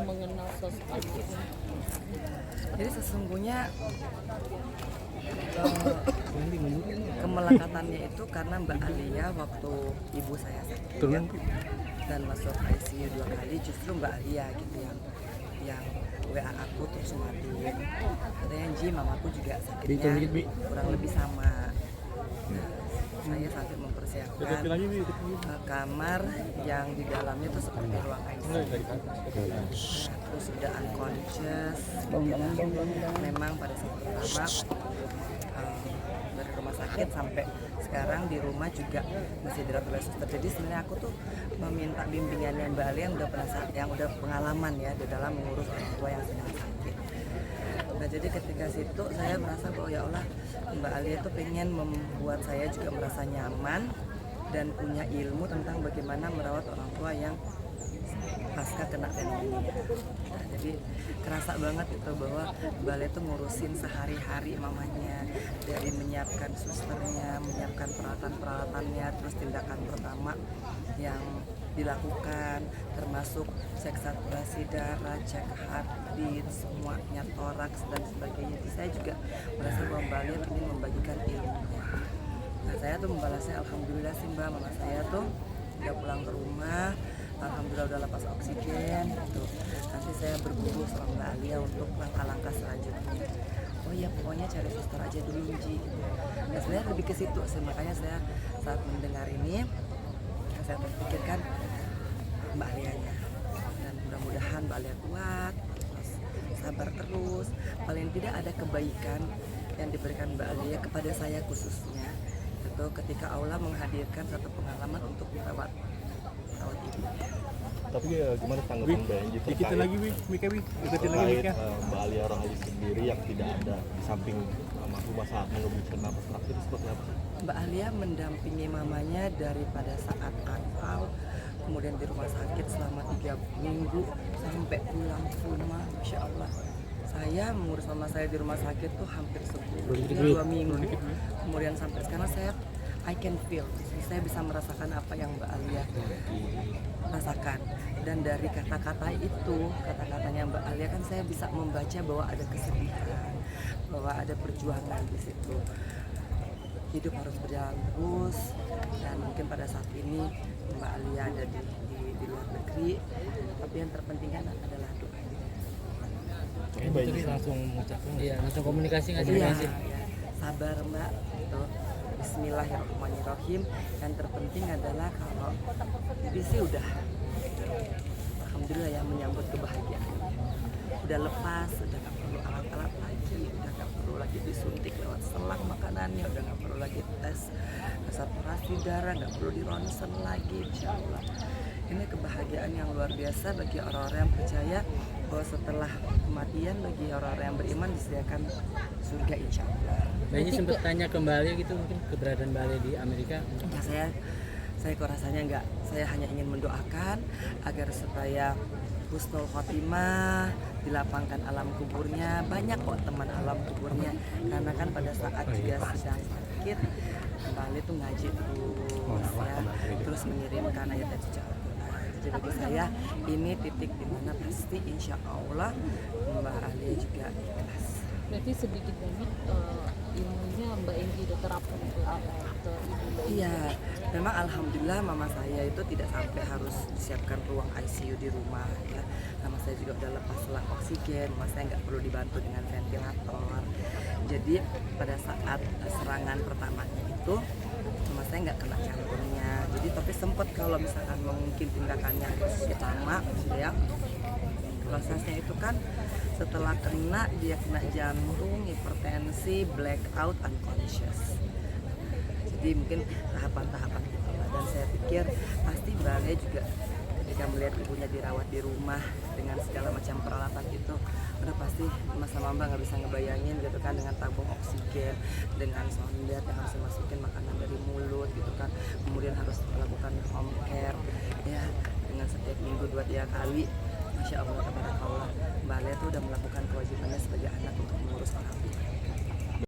mengenal sosok almarhum? Jadi sesungguhnya kemelekatannya itu karena Mbak Alia waktu ibu saya sakit ya, dan masuk ICU 2 kali, justru Mbak Alia gitu yang WA aku terus matiin. Katanya Ji, mamaku juga sakitnya kurang lebih sama. Nah, saya sampai mempersiapkan kamar yang di dalamnya itu seperti ruang ICU. Terus sudah unconscious. Memang pada saat pertama dari rumah sakit sampai sekarang di rumah juga masih dirawat oleh suster. Jadi sebenarnya aku tuh meminta bimbingannya Mbak Alia yang udah pengalaman ya di dalam mengurus orang tua yang sedang sakit. Nah, jadi ketika situ saya merasa bahwa ya Allah, Mbak Alia itu pengen membuat saya juga merasa nyaman dan punya ilmu tentang bagaimana merawat orang tua yang pasca kena pneumonia. Nah, jadi kerasa banget itu bahwa Mbak Alia itu ngurusin sehari-hari mamanya, dari menyiapkan susternya, menyiapkan peralatan-peralatannya, terus tindakan pertama yang dilakukan termasuk cek saturasi darah, cek heartbeat, semuanya, toraks dan sebagainya. Jadi saya juga merasa bahwa Mbak Alia ingin membagikan ilmunya. Nah, saya tuh membalasnya alhamdulillah sih Mbak, mama saya tuh udah pulang ke rumah, alhamdulillah udah lepas oksigen gitu. Nanti saya berburu sama Mbak Alia untuk langkah-langkah selanjutnya. Oh iya, pokoknya cari suster aja dulu Ji. Nah, sebenarnya lebih ke situ sih, makanya saya saat mendengar ini saya terpikirkan Mbak Alianya, dan mudah-mudahan Mbak Alia kuat, terus sabar terus. Paling tidak ada kebaikan yang diberikan Mbak Alia kepada saya khususnya, itu ketika Allah menghadirkan satu pengalaman untuk merawat ibu. Tapi gimana tanggapan Mbak Angie terkait Mbak Alia Rohali sendiri yang tidak ada di samping almarhumah saat mengeluarkan napas terakhir, seperti apa? Mbak Alia mendampingi mamanya daripada saat anfal, kemudian di rumah sakit selama 3 minggu sampai pulang ke rumah. Masya Allah, saya mengurus mama saya di rumah sakit tuh hampir sebulan, 2 minggu. Kemudian sampai sekarang I can feel, saya bisa merasakan apa yang Mbak Alia rasakan. Dan dari kata-katanya Mbak Alia kan saya bisa membaca bahwa ada kesedihan, bahwa ada perjuangan di situ. Hidup harus berjalan terus, dan mungkin pada saat ini Mbak Alia ada di luar negeri, tapi yang terpenting kan adalah doa. Jadi langsung mengucapkan, iya, langsung komunikasi nggak sih? Iya, sabar Mbak, gitu. Bismillahirrahmanirrahim. Yang terpenting adalah kalau jadi sih udah alhamdulillah ya, menyambut kebahagiaan. Udah lepas, udah nggak perlu alat-alat lagi, udah nggak perlu lagi disuntik lewat selang makanannya, udah nggak perlu lagi tes saturasi darah, nggak perlu di ronsen lagi. Insya Allah ini kebahagiaan yang luar biasa bagi orang-orang yang percaya bahwa setelah kematian bagi orang-orang yang beriman disediakan surga insya Allah. Nah, ini sempat tanya ke Mbak Alia gitu, mungkin keberadaan Mbak Alia di Amerika? Ya, saya kok rasanya enggak, saya hanya ingin mendoakan agar supaya husnul khotimah, dilapangkan alam kuburnya. Banyak kok teman alam kuburnya, karena kan pada saat dia sedang sakit Mbak Alia tuh ngaji terus ya, terus mengirimkan ayat-ayat suci Al-Quran. Jadi bagi saya ini titik dimana pasti insya Allah Mbak Alia juga ikhlas. Berarti sedikit banyak ilmunya Mbak Angie udah terapkan ke ibu. Iya, memang alhamdulillah mama saya itu tidak sampai harus disiapkan ruang ICU di rumah ya. Mama saya juga udah lepas selang oksigen, mama saya nggak perlu dibantu dengan ventilator. Jadi pada saat serangan pertamanya itu mama saya nggak kena jantungnya. Jadi tapi sempat kalau misalkan mungkin tindakannya lama gitu ya. Prosesnya itu kan setelah kena, dia kena jantung, hipertensi, blackout, unconscious. Jadi mungkin tahapan-tahapan gitu lah. Dan saya pikir pasti Mbak Alia juga ketika melihat ibunya dirawat di rumah dengan segala macam peralatan itu, udah pasti sama Mbak nggak bisa ngebayangin gitu kan, dengan tabung oksigen, dengan sonde yang harus dimasukin makanan dari mulut gitu kan, kemudian harus melakukan home care ya, dengan setiap minggu 2-3 kali. Masya Allah, tabarakallah, Mbak Alia tuh udah melakukan kewajibannya sebagai anak untuk mengurus orang tua.